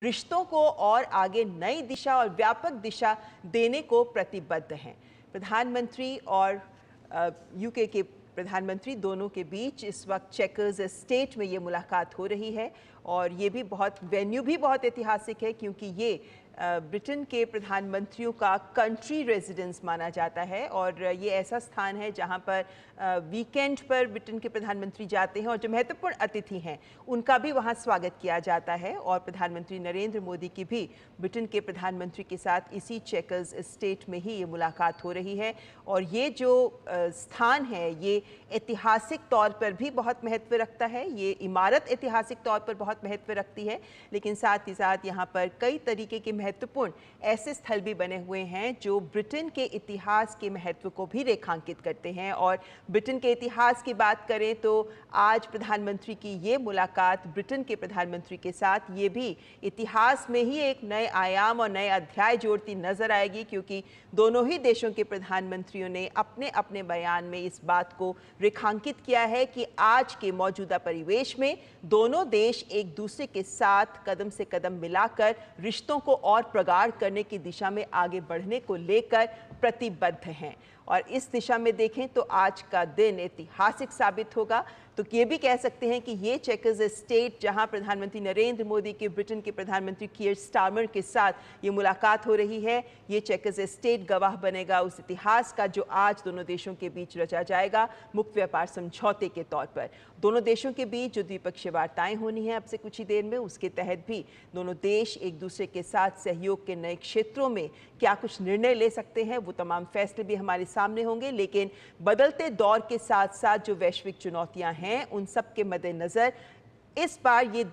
रिश्तों को और आगे नई दिशा और व्यापक दिशा देने को प्रतिबद्ध हैं। प्रधानमंत्री और यूके के प्रधानमंत्री दोनों के बीच इस वक्त चेकर्स एस्टेट में ये मुलाकात हो रही है और ये भी वेन्यू भी बहुत ऐतिहासिक है क्योंकि ये ब्रिटेन के प्रधानमंत्रियों का कंट्री रेजिडेंस माना जाता है और ये ऐसा स्थान है जहां पर वीकेंड पर ब्रिटेन के प्रधानमंत्री जाते हैं और जो महत्वपूर्ण अतिथि हैं उनका भी वहां स्वागत किया जाता है। और प्रधानमंत्री नरेंद्र मोदी की भी ब्रिटेन के प्रधानमंत्री के साथ इसी चेकर्स एस्टेट में ही ये मुलाकात हो रही है। और ये जो स्थान है ये ऐतिहासिक तौर पर भी बहुत महत्व रखता है। ये इमारत ऐतिहासिक तौर पर बहुत महत्व रखती है, लेकिन साथ ही साथ यहाँ पर कई तरीके के महत्वपूर्ण ऐसे स्थल भी बने हुए हैं जो ब्रिटेन के इतिहास के महत्व को भी रेखांकित करते हैं। और ब्रिटेन के इतिहास की बात करें तो आज प्रधानमंत्री की ये मुलाकात ब्रिटेन के प्रधानमंत्री के साथ ये भी इतिहास में ही एक नए आयाम और नए अध्याय जोड़ती नजर आएगी, क्योंकि दोनों ही देशों के प्रधानमंत्रियों ने अपने अपने बयान में इस बात को रेखांकित किया है कि आज के मौजूदा परिवेश में दोनों देश एक दूसरे के साथ कदम से कदम मिलाकर रिश्तों को और प्रगाढ़ करने की दिशा में आगे बढ़ने को लेकर प्रतिबद्ध हैं। और इस दिशा में देखें तो आज का दिन ऐतिहासिक साबित होगा। तो ये भी कह सकते हैं कि ये चेकर्स एस्टेट जहां प्रधानमंत्री नरेंद्र मोदी के ब्रिटेन के प्रधानमंत्री कीयर स्टारमर के साथ ये मुलाकात हो रही है, ये चेकर्स एस्टेट गवाह बनेगा उस इतिहास का जो आज दोनों देशों के बीच रचा जाएगा मुक्त व्यापार समझौते के तौर पर। दोनों देशों के बीच जो द्विपक्षीय वार्ताएं होनी है अब से कुछ ही देर में, उसके तहत भी दोनों देश एक दूसरे के साथ सहयोग के नए क्षेत्रों में क्या कुछ निर्णय ले सकते हैं, वो तमाम फैसले भी हमारे सामने होंगे। लेकिन बदलते दौर के साथ साथ जो वैश्विक चुनौतियां हैं उन सब के मद्देनजर इस बार ये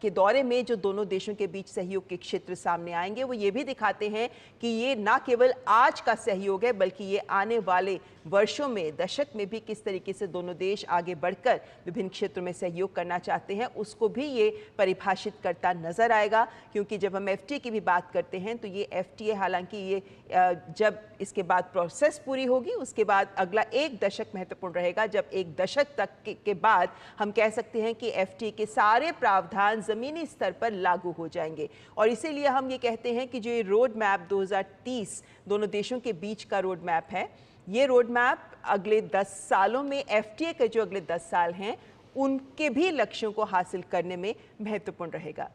के दौरे में जो दोनों देशों के बीच सहयोग के क्षेत्र सामने आएंगे वो ये भी दिखाते हैं कि ये ना केवल आज का सहयोग है बल्कि ये आने वाले वर्षों में, दशक में भी किस तरीके से दोनों देश आगे बढ़कर विभिन्न क्षेत्रों में सहयोग करना चाहते हैं उसको भी ये परिभाषित करता नजर आएगा। क्योंकि जब हम एफटीए की भी बात करते हैं तो ये एफटीए हालांकि ये जब इसके बाद प्रोसेस पूरी होगी उसके बाद अगला एक दशक महत्वपूर्ण रहेगा, जब एक दशक तक के बाद हम कह सकते हैं कि एफटीए के सारे प्रावधान जमीनी स्तर पर लागू हो जाएंगे। और इसीलिए हम ये कहते हैं कि जो ये रोड मैप 2030 दोनों देशों के बीच का रोड मैप है, ये रोड मैप अगले 10 सालों में एफटीए के जो अगले 10 साल हैं उनके भी लक्ष्यों को हासिल करने में महत्वपूर्ण रहेगा।